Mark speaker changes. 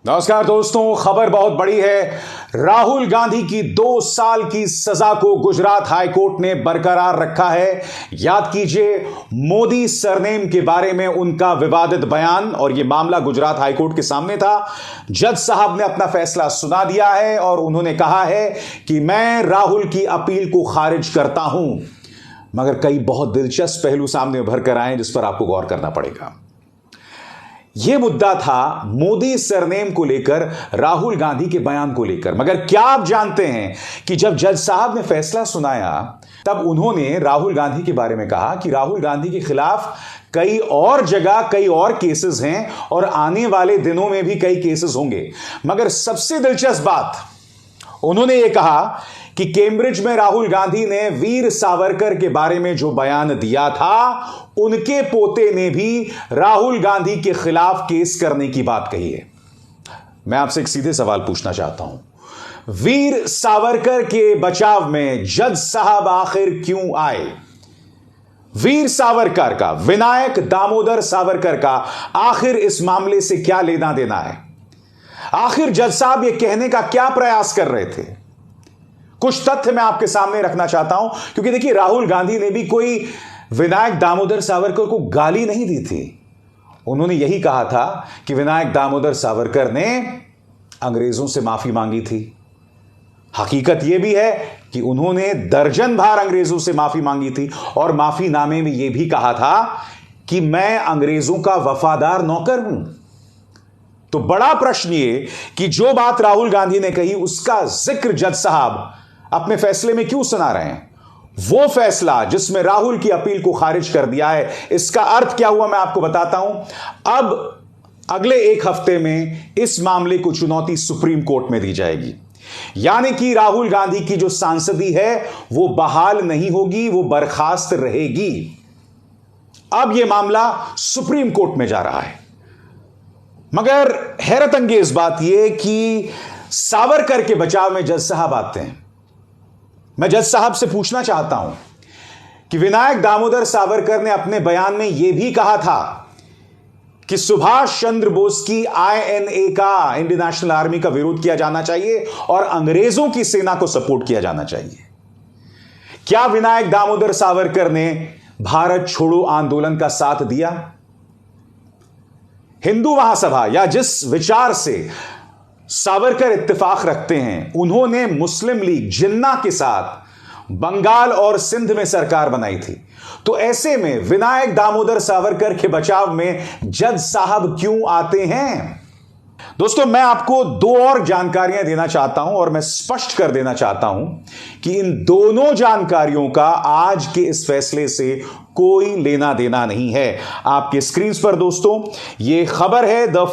Speaker 1: नमस्कार दोस्तों, खबर बहुत बड़ी है। राहुल गांधी की 2 साल की सजा को गुजरात हाईकोर्ट ने बरकरार रखा है। याद कीजिए, मोदी सरनेम के बारे में उनका विवादित बयान और यह मामला गुजरात हाईकोर्ट के सामने था। जज साहब ने अपना फैसला सुना दिया है और उन्होंने कहा है कि मैं राहुल की अपील को खारिज करता हूं। मगर कई बहुत दिलचस्प पहलू सामने उभर कर आए जिस पर आपको गौर करना पड़ेगा। यह मुद्दा था मोदी सरनेम को लेकर, राहुल गांधी के बयान को लेकर। मगर क्या आप जानते हैं कि जब जज साहब ने फैसला सुनाया तब उन्होंने राहुल गांधी के बारे में कहा कि राहुल गांधी के खिलाफ कई और जगह कई और केसेस हैं और आने वाले दिनों में भी कई केसेस होंगे। मगर सबसे दिलचस्प बात, उन्होंने यह कहा कि कैम्ब्रिज में राहुल गांधी ने वीर सावरकर के बारे में जो बयान दिया था, उनके पोते ने भी राहुल गांधी के खिलाफ केस करने की बात कही है। मैं आपसे एक सीधे सवाल पूछना चाहता हूं, वीर सावरकर के बचाव में जज साहब आखिर क्यों आए? वीर सावरकर का, विनायक दामोदर सावरकर का आखिर इस मामले से क्या लेना देना है? आखिर जज साहब यह कहने का क्या प्रयास कर रहे थे? कुछ तथ्य मैं आपके सामने रखना चाहता हूं, क्योंकि देखिए, राहुल गांधी ने भी कोई विनायक दामोदर सावरकर को गाली नहीं दी थी। उन्होंने यही कहा था कि विनायक दामोदर सावरकर ने अंग्रेजों से माफी मांगी थी। हकीकत यह भी है कि उन्होंने दर्जन बार अंग्रेजों से माफी मांगी थी और माफीनामे में यह भी कहा था कि मैं अंग्रेजों का वफादार नौकर हूं। तो बड़ा प्रश्न ये कि जो बात राहुल गांधी ने कही, उसका जिक्र जज साहब अपने फैसले में क्यों सुना रहे हैं? वो फैसला जिसमें राहुल की अपील को खारिज कर दिया है, इसका अर्थ क्या हुआ मैं आपको बताता हूं। अब अगले 1 हफ्ते में इस मामले को चुनौती सुप्रीम कोर्ट में दी जाएगी। यानी कि राहुल गांधी की जो सांसदी है वो बहाल नहीं होगी, वो बर्खास्त रहेगी। अब यह मामला सुप्रीम कोर्ट में जा रहा है। मगर हैरत अंगेज बात यह कि सावरकर के बचाव में जज साहब आते हैं। मैं जज साहब से पूछना चाहता हूं कि विनायक दामोदर सावरकर ने अपने बयान में यह भी कहा था कि सुभाष चंद्र बोस की INA का, इंडियन नेशनल आर्मी का विरोध किया जाना चाहिए और अंग्रेजों की सेना को सपोर्ट किया जाना चाहिए। क्या विनायक दामोदर सावरकर ने भारत छोड़ो आंदोलन का साथ दिया? हिंदू महासभा या जिस विचार से सावरकर इत्तेफाक रखते हैं, उन्होंने मुस्लिम लीग जिन्ना के साथ बंगाल और सिंध में सरकार बनाई थी। तो ऐसे में विनायक दामोदर सावरकर के बचाव में जज साहब क्यों आते हैं? दोस्तों, मैं आपको 2 और जानकारियां देना चाहता हूं और मैं स्पष्ट कर देना चाहता हूं कि इन दोनों जानकारियों का आज के इस फैसले से कोई लेना देना नहीं है। आपके स्क्रीन पर दोस्तों यह खबर है द